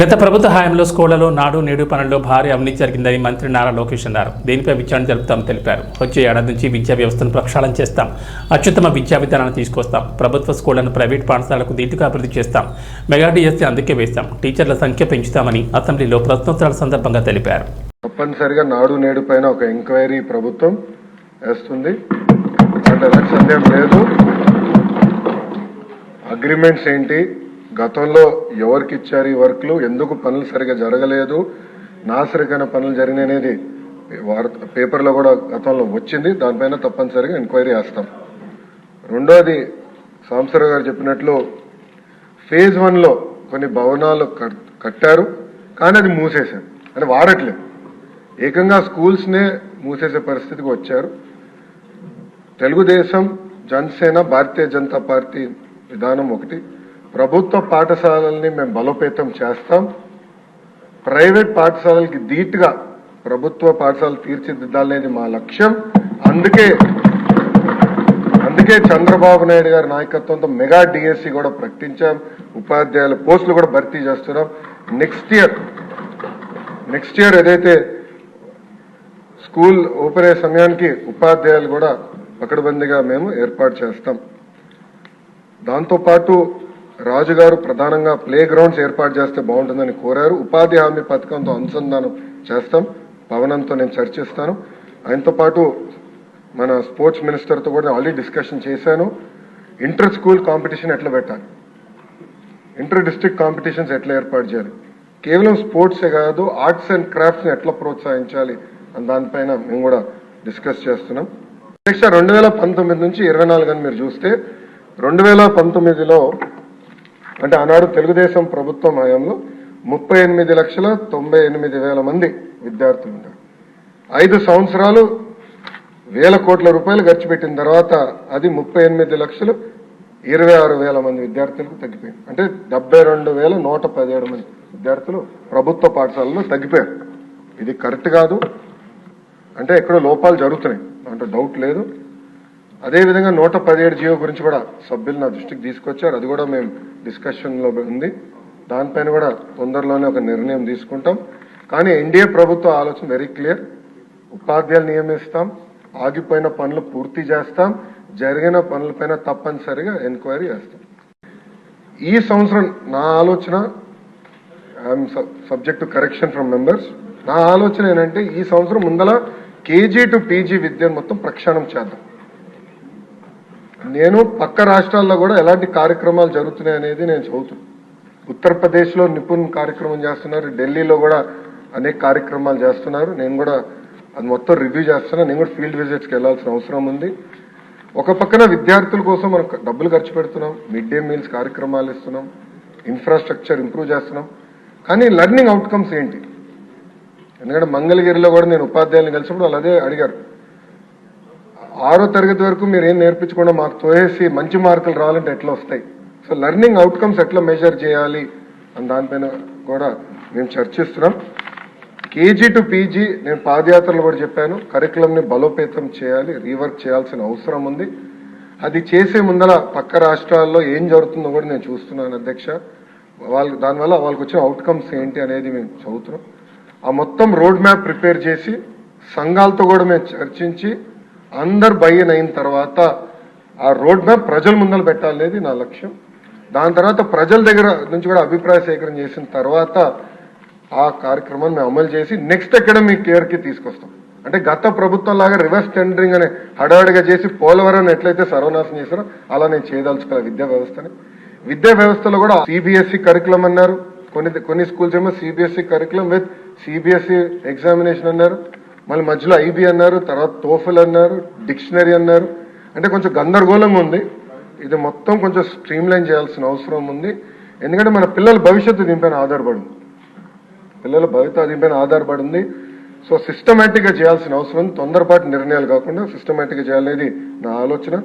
గత ప్రభుత్వ హయాంలో స్కూళ్లలో నాడు నేడు పనుల్లో భారీ అవినీతి జరిగిందని మంత్రి నారా లోకేష్ అన్నారు. దీనిపై విచారణ జరుపుతామని తెలిపారు. వచ్చే ఏడాది నుంచి విద్యా వ్యవస్థను ప్రక్షాళన చేస్తాం, అత్యుత్తమ విద్యా విధానాన్ని తీసుకొస్తాం, ప్రభుత్వ స్కూళ్లను ప్రైవేట్ పాఠశాలకు దీటుగా అభివృద్ధి చేస్తాం, మెగా డిఎస్సీ అందుకే వేస్తాం, టీచర్ల సంఖ్య పెంచుతామని అసెంబ్లీలో ప్రశ్నోత్తరాల సందర్భంగా తెలిపారు. తప్పనిసరిగా నాడు నేడు పైన ఒక ఎంక్వైరీ ప్రభుత్వం వేస్తుంది. సందేహం లేదు. అగ్రిమెంట్స్ ఏంటి, గతంలో ఎవరికి ఇచ్చారు ఈ వర్క్లు, ఎందుకు పనులు సరిగా జరగలేదు, నాసరికైన పనులు జరిగిననేది పేపర్లో కూడా గతంలో వచ్చింది. దానిపైన తప్పనిసరిగా ఎంక్వైరీ చేస్తాం. రెండోది, సాంబశివరావు గారు చెప్పినట్లు ఫేజ్ 1లో కొన్ని భవనాలు కట్టారు, కానీ అది మూసేశారు, అంటే వాడట్లేదు. ఏకంగా స్కూల్స్నే మూసేసే పరిస్థితికి వచ్చారు. తెలుగుదేశం, జనసేన, భారతీయ జనతా పార్టీ విధానం ఒకటి. ప్రభుత్వ పాఠశాలల్ని మేము బలోపేతం చేస్తాం, ప్రైవేట్ పాఠశాలలకి ధీటుగా ప్రభుత్వ పాఠశాలలు తీర్చిదిద్దాలనేది మా లక్ష్యం. అందుకే చంద్రబాబు నాయుడు గారి నాయకత్వంతో మెగా డిఎస్సీ కూడా ప్రకటించాం. ఉపాధ్యాయుల పోస్టులు కూడా భర్తీ చేస్తున్నాం. నెక్స్ట్ ఇయర్ ఏదైతే స్కూల్ ఓపెన్ అయ్యే సమయానికి ఉపాధ్యాయులు కూడా పకడ్బందీగా మేము ఏర్పాటు చేస్తాం. దాంతోపాటు రాజుగారు ప్రధానంగా ప్లే గ్రౌండ్స్ ఏర్పాటు చేస్తే బాగుంటుందని కోరారు. ఉపాధి హామీ పథకంతో అనుసంధానం చేస్తాం. పవనంతో నేను చర్చిస్తాను. ఆయనతో పాటు మన స్పోర్ట్స్ మినిస్టర్తో కూడా ఆల్రెడీ డిస్కషన్ చేశాను. ఇంటర్ స్కూల్ కాంపిటీషన్ ఎట్లా పెట్టాలి, ఇంటర్ డిస్ట్రిక్ట్ కాంపిటీషన్స్ ఎట్లా ఏర్పాటు చేయాలి, కేవలం స్పోర్ట్సే కాదు ఆర్ట్స్ అండ్ క్రాఫ్ట్స్ని ఎట్లా ప్రోత్సహించాలి అని దానిపైన మేము కూడా డిస్కస్ చేస్తున్నాం. 2019 నుంచి 24 అని మీరు చూస్తే 2019లో అంటే ఆనాడు తెలుగుదేశం ప్రభుత్వం హయాంలో 38,98,000 మంది విద్యార్థులు ఉన్నారు. 5 సంవత్సరాలు వేల కోట్ల రూపాయలు ఖర్చు పెట్టిన తర్వాత అది 38,26,000 మంది విద్యార్థులకు తగ్గిపోయింది. అంటే 72,117 మంది విద్యార్థులు ప్రభుత్వ పాఠశాలలో తగ్గిపోయారు. ఇది కరెక్ట్ కాదు, అంటే ఎక్కడో లోపాలు జరుగుతున్నాయి, అంటే డౌట్ లేదు. అదేవిధంగా 117 జియో గురించి కూడా సభ్యులు నా దృష్టికి తీసుకొచ్చారు. అది కూడా మేము డిస్కషన్లో ఉంది. దానిపైన కూడా తొందరలోనే ఒక నిర్ణయం తీసుకుంటాం. కానీ ఎన్డీఏ ప్రభుత్వ ఆలోచన వెరీ క్లియర్. ఉపాధ్యాయులు నియమిస్తాం, ఆగిపోయిన పనులు పూర్తి చేస్తాం, జరిగిన పనులపైన తప్పనిసరిగా ఎంక్వైరీ చేస్తాం. ఈ సంవత్సరం నా ఆలోచన, I'm subject to correction from members, నా ఆలోచన ఏంటంటే ఈ సంవత్సరం ముందల కేజీ టు పీజీ విద్యను మొత్తం ప్రక్షాళన చేద్దాం. నేను పక్క రాష్ట్రాల్లో కూడా ఎలాంటి కార్యక్రమాలు జరుగుతున్నాయి అనేది నేను చదువుతున్నాను. ఉత్తరప్రదేశ్లో నిపుణ్ కార్యక్రమం చేస్తున్నారు, ఢిల్లీలో కూడా అనేక కార్యక్రమాలు చేస్తున్నారు. నేను కూడా అది మొత్తం రివ్యూ చేస్తున్నా. నేను కూడా ఫీల్డ్ విజిట్స్కి వెళ్లాల్సిన అవసరం ఉంది. ఒక పక్కన విద్యార్థుల కోసం మనం డబ్బులు ఖర్చు పెడుతున్నాం, మిడ్ డే మీల్స్ కార్యక్రమాలు ఇస్తున్నాం, ఇన్ఫ్రాస్ట్రక్చర్ ఇంప్రూవ్ చేస్తున్నాం. కానీ లెర్నింగ్ అవుట్కమ్స్ ఏంటి? ఎందుకంటే మంగళగిరిలో కూడా నేను ఉపాధ్యాయులను కలిసినప్పుడు వాళ్ళు అదే అడిగారు. 6వ తరగతి వరకు మీరు ఏం నేర్పించకుండా మాకు తోసేసి మంచి మార్కులు రావాలంటే ఎట్లా వస్తాయి? సో లెర్నింగ్ అవుట్కమ్స్ ఎట్లా మెజర్ చేయాలి అని దానిపైన కూడా మేము చర్చిస్తున్నాం. కేజీ టు పీజీ నేను పాదయాత్రలు కూడా చెప్పాను, కరికులంని బలోపేతం చేయాలి, రీవర్క్ చేయాల్సిన అవసరం ఉంది. అది చేసే ముందర పక్క రాష్ట్రాల్లో ఏం జరుగుతుందో కూడా నేను చూస్తున్నాను అధ్యక్ష. దానివల్ల వాళ్ళకి వచ్చిన అవుట్కమ్స్ ఏంటి అనేది మేము చదువుతున్నాం. ఆ మొత్తం రోడ్ మ్యాప్ ప్రిపేర్ చేసి సంఘాలతో కూడా మేము చర్చించి అందరు బయ్యన్ అయిన తర్వాత ఆ రోడ్ మ్యాప్ ప్రజల ముందర పెట్టాలనేది నా లక్ష్యం. దాని తర్వాత ప్రజల దగ్గర నుంచి కూడా అభిప్రాయ సేకరణ చేసిన తర్వాత ఆ కార్యక్రమాన్ని మేము అమలు చేసి నెక్స్ట్ అకాడమిక్ ఇయర్కి తీసుకొస్తాం. అంటే గత ప్రభుత్వం లాగా రివర్స్ టెండరింగ్ అనే హడావిడిగా చేసి పోలవరం ఎట్లయితే సర్వనాశనం చేశారో అలా నేను చేయదలుచుకోవాలి విద్యా వ్యవస్థని. విద్యా వ్యవస్థలో కూడా సిబిఎస్ఈ కరికులం అన్నారు, కొన్ని స్కూల్స్ ఏమో CBSE curriculum with CBSE examination అన్నారు, మళ్ళీ మధ్యలో ఐబీ అన్నారు, తర్వాత టోఫెల్ అన్నారు, డిక్షనరీ అన్నారు. అంటే కొంచెం గందరగోళంగా ఉంది. ఇది మొత్తం కొంచెం స్ట్రీమ్లైన్ చేయాల్సిన అవసరం ఉంది. ఎందుకంటే మన పిల్లల భవిష్యత్తు దీనిపైన ఆధారపడి ఉంది. సో సిస్టమేటిక్గా చేయాల్సిన అవసరం ఉంది. తొందరపాటు నిర్ణయాలు కాకుండా సిస్టమేటిక్గా చేయాలనేది నా ఆలోచన.